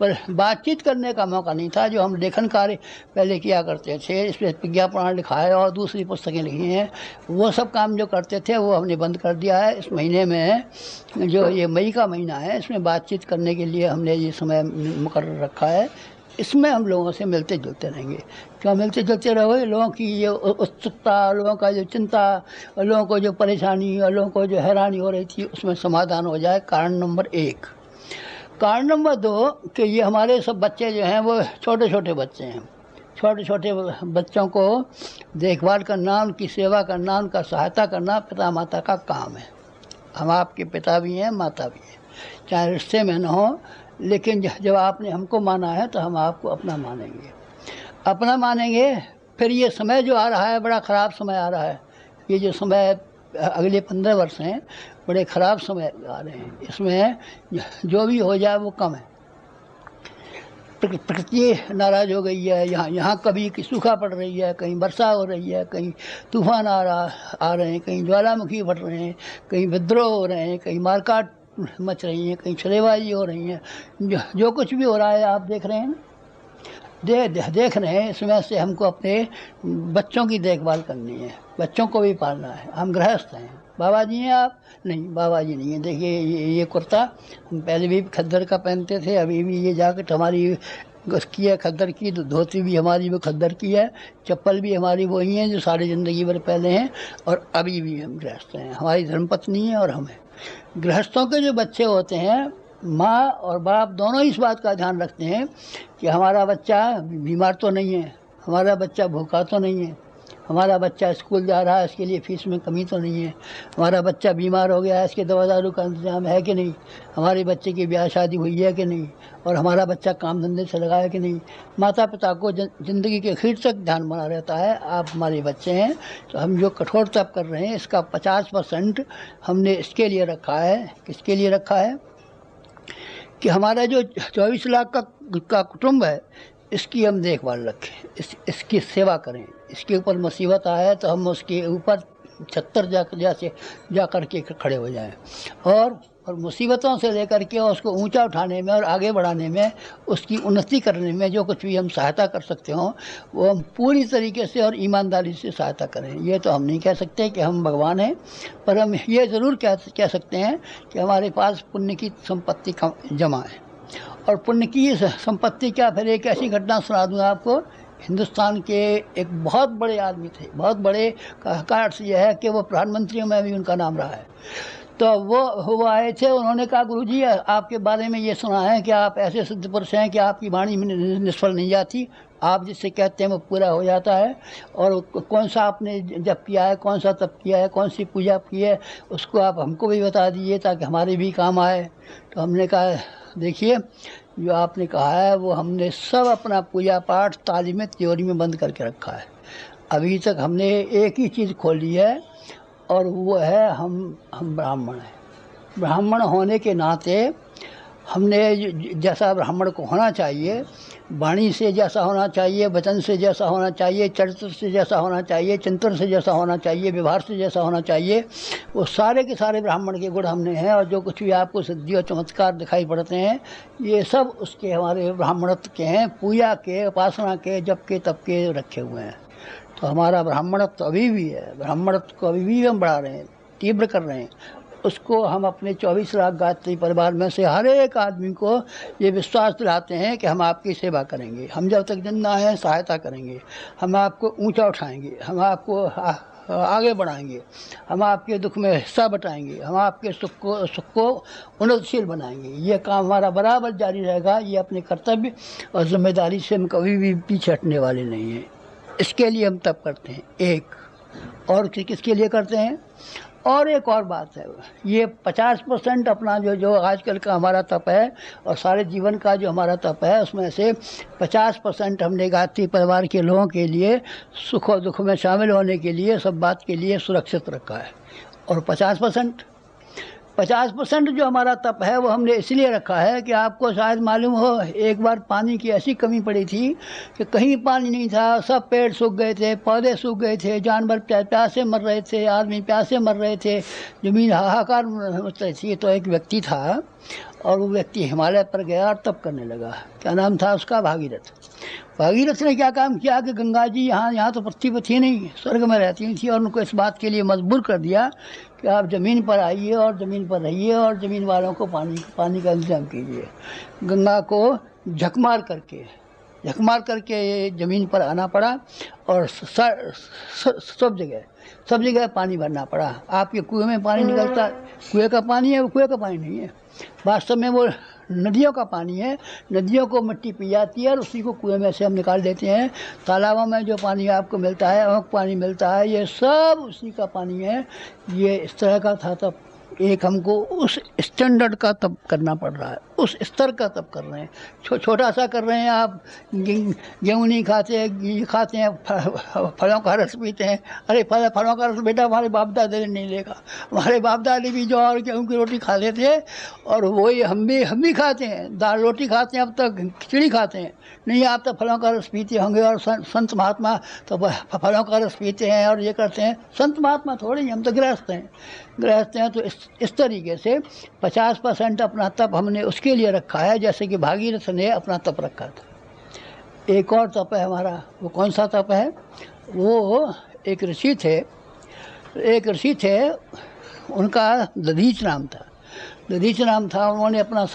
पर बातचीत करने का मौका नहीं था। जो हम लेखन कार्य पहले किया करते थे, इसमें विज्ञापन लिखा है और दूसरी पुस्तकें लिखी हैं, वो सब काम जो करते थे वो हमने बंद कर दिया है। इस महीने में जो ये मई का महीना है, इसमें बातचीत करने के लिए हमने ये समय मुकर्रर रखा है। इसमें हम लोगों से मिलते जुलते रहेंगे। क्यों मिलते जुलते रहोगे? लोगों की ये उत्सुकता, लोगों का जो चिंता, लोगों को जो परेशानी और लोगों को जो हैरानी हो रही थी, उसमें समाधान हो जाए। कारण नंबर 1। कारण नंबर 2 कि ये हमारे सब बच्चे जो हैं वो छोटे छोटे बच्चे हैं। छोटे छोटे बच्चों को देखभाल करना, उनकी सेवा करना, उनका सहायता करना पिता माता का काम है। हम आपके पिता भी हैं, माता भी हैं, चाहे रिश्ते में न हो, लेकिन जब आपने हमको माना है तो हम आपको अपना मानेंगे। अपना मानेंगे। फिर ये समय जो आ रहा है, बड़ा ख़राब समय आ रहा है। ये जो समय अगले 15 वर्ष हैं, बड़े ख़राब समय आ रहे हैं। इसमें जो भी हो जाए वो कम है। प्रकृति नाराज़ हो गई है। यहाँ कभी सूखा पड़ रही है, कहीं वर्षा हो रही है, कहीं तूफान आ रहे हैं, कहीं ज्वालामुखी फट रहे हैं, कहीं विद्रोह हो रहे हैं, कहीं मारकाट मच रही है, कहीं छलेबाजी हो रही है। जो कुछ भी हो रहा है आप देख रहे हैं ना, देख रहे हैं। इसमें से हमको अपने बच्चों की देखभाल करनी है, बच्चों को भी पालना है। हम गृहस्थ हैं। बाबा जी हैं आप? नहीं, बाबा जी नहीं है। देखिए ये कुर्ता हम पहले भी खद्दर का पहनते थे, अभी भी ये जैकेट हमारी उसकी है खद्दर की, धोती भी हमारी वो खद्दर की है, चप्पल भी हमारी वही हैं जो सारी ज़िंदगी भर पहले हैं, और अभी भी हम गृहस्थ हैं। हमारी धर्मपत्नी है और हम हैं। गृहस्थों के जो बच्चे होते हैं, माँ और बाप दोनों इस बात का ध्यान रखते हैं कि हमारा बच्चा बीमार तो नहीं है, हमारा बच्चा भूखा तो नहीं है, हमारा बच्चा स्कूल जा रहा है, इसके लिए फ़ीस में कमी तो नहीं है, हमारा बच्चा बीमार हो गया है, इसके दवा दारू का इंतजाम है कि नहीं, हमारे बच्चे की ब्याह शादी हुई है कि नहीं, और हमारा बच्चा काम धंधे से लगा है कि नहीं। माता पिता को ज़िंदगी के आखिर तक ध्यान बना रहता है। आप हमारे बच्चे हैं, तो हम जो कठोर तप कर रहे हैं, इसका 50% हमने इसके लिए रखा है। किसके लिए रखा है? कि हमारा जो 24 लाख का कुटुंब है, इसकी हम देखभाल रखें, इसकी सेवा करें। इसके ऊपर मुसीबत आए तो हम उसके ऊपर 76 जा कर के खड़े हो जाएं, और मुसीबतों से लेकर के उसको ऊंचा उठाने में और आगे बढ़ाने में, उसकी उन्नति करने में जो कुछ भी हम सहायता कर सकते हों, वो हम पूरी तरीके से और ईमानदारी से सहायता करें। ये तो हम नहीं कह सकते कि हम भगवान हैं, पर हम ये ज़रूर कह सकते हैं कि हमारे पास पुण्य की संपत्ति जमा है। और पुण्य की संपत्ति क्या, फिर एक ऐसी घटना सुना दूँ आपको। हिंदुस्तान के एक बहुत बड़े आदमी थे, बहुत बड़े का अर्थ यह है कि वो प्रधानमंत्रियों में भी उनका नाम रहा है। तो वो आए थे, उन्होंने कहा गुरुजी आपके बारे में ये सुना है कि आप ऐसे सिद्ध पुरुष हैं कि आपकी वाणी निष्फल नहीं जाती, आप जिससे कहते हैं वो पूरा हो जाता है। और कौन सा आपने जप किया है, कौन सा तप किया है, कौन सी पूजा की है, उसको आप हमको भी बता दीजिए ताकि हमारे भी काम आए। तो हमने कहा देखिए, जो आपने कहा है वो हमने सब अपना पूजा पाठ तालीम त्योरी में बंद करके रखा है। अभी तक हमने एक ही चीज़ खोली है, और वो है हम ब्राह्मण हैं। ब्राह्मण होने के नाते हमने जैसा ब्राह्मण को होना चाहिए, वाणी से जैसा होना चाहिए, वचन से जैसा होना चाहिए, चरित्र से जैसा होना चाहिए, चिंतन से जैसा होना चाहिए, व्यवहार से जैसा होना चाहिए, वो सारे के सारे ब्राह्मण के गुण हमने हैं। और जो कुछ भी आपको सिद्धि और चमत्कार दिखाई पड़ते हैं, ये सब उसके हमारे ब्राह्मणत्व के हैं, पूजा के, उपासना के, जप के, तप के रखे हुए हैं। तो हमारा ब्राह्मणत्व अभी भी है, ब्राह्मणत्व को अभी भी हम बढ़ा रहे हैं, तीव्र कर रहे हैं। उसको हम अपने 24 लाख गायत्री परिवार में से हर एक आदमी को ये विश्वास दिलाते हैं कि हम आपकी सेवा करेंगे, हम जब तक जिंदा हैं सहायता करेंगे, हम आपको ऊंचा उठाएंगे, हम आपको आगे बढ़ाएंगे, हम आपके दुख में हिस्सा बटाएंगे, हम आपके सुख को उन्नतशील बनाएंगे। ये काम हमारा बराबर जारी रहेगा। ये अपने कर्तव्य और जिम्मेदारी से हम कभी भी पीछे हटने वाले नहीं हैं। इसके लिए हम तप करते हैं। एक और किसके लिए करते हैं? और एक और बात है, ये 50% अपना जो आजकल का हमारा तप है और सारे जीवन का जो हमारा तप है, उसमें से 50% हमने गायत्री परिवार के लोगों के लिए सुख और दुख में शामिल होने के लिए, सब बात के लिए सुरक्षित रखा है। और 50% जो हमारा तप है वो हमने इसलिए रखा है कि आपको शायद मालूम हो, एक बार पानी की ऐसी कमी पड़ी थी कि कहीं पानी नहीं था, सब पेड़ सूख गए थे, पौधे सूख गए थे, जानवर प्यासे मर रहे थे, आदमी प्यासे मर रहे थे, ज़मीन हाहाकार मच रही थी। तो एक व्यक्ति था और वो व्यक्ति हिमालय पर गया और तप करने लगा। क्या नाम था उसका? भागीरथ। भागीरथ ने क्या काम किया कि गंगा जी यहाँ तो पृथ्वी पर थी नहीं, स्वर्ग में रहती थी, और उनको इस बात के लिए मजबूर कर दिया कि आप ज़मीन पर आइए और ज़मीन पर रहिए और ज़मीन वालों को पानी का इंतजाम कीजिए। गंगा को झक मार करके ये ज़मीन पर आना पड़ा और सब जगह पानी भरना पड़ा। आपके कुएं में पानी निकलता, कुएं का पानी है, वो कुएं का पानी नहीं है, वास्तव में वो नदियों का पानी है। नदियों को मिट्टी पी जाती है और उसी को कुएं में से हम निकाल देते हैं। तालाबों में जो पानी आपको मिलता है, अमुक पानी मिलता है, ये सब उसी का पानी है। ये इस तरह का था। तब एक हमको उस स्टैंडर्ड का तब करना पड़ रहा है, उस स्तर का तब कर रहे हैं। छोटा सा कर रहे हैं आप, गेहूँ नहीं खाते, घी खाते हैं, फलों का रस पीते हैं। अरे फलों का रस बेटा हमारे बाप दादा ने नहीं देखा। हमारे बाप दादी भी जो और गेहूँ की रोटी खाते थे, और वही हम भी खाते हैं, दाल रोटी खाते हैं, अब तक खिचड़ी खाते हैं। नहीं, आप तो फलों का रस पीते होंगे, और संत महात्मा तो फलों का रस पीते हैं और ये करते हैं। संत महात्मा थोड़े ही, हम तो गृहस्थ हैं। तो इस तरीके से 50% अपना तप हमने उसके लिए रखा है, जैसे कि भागीरथ ने अपना तप रखा था। एक और तप है हमारा। वो कौन सा तप है? वो एक ऋषि थे, उनका दधीच नाम था। उन्होंने अपना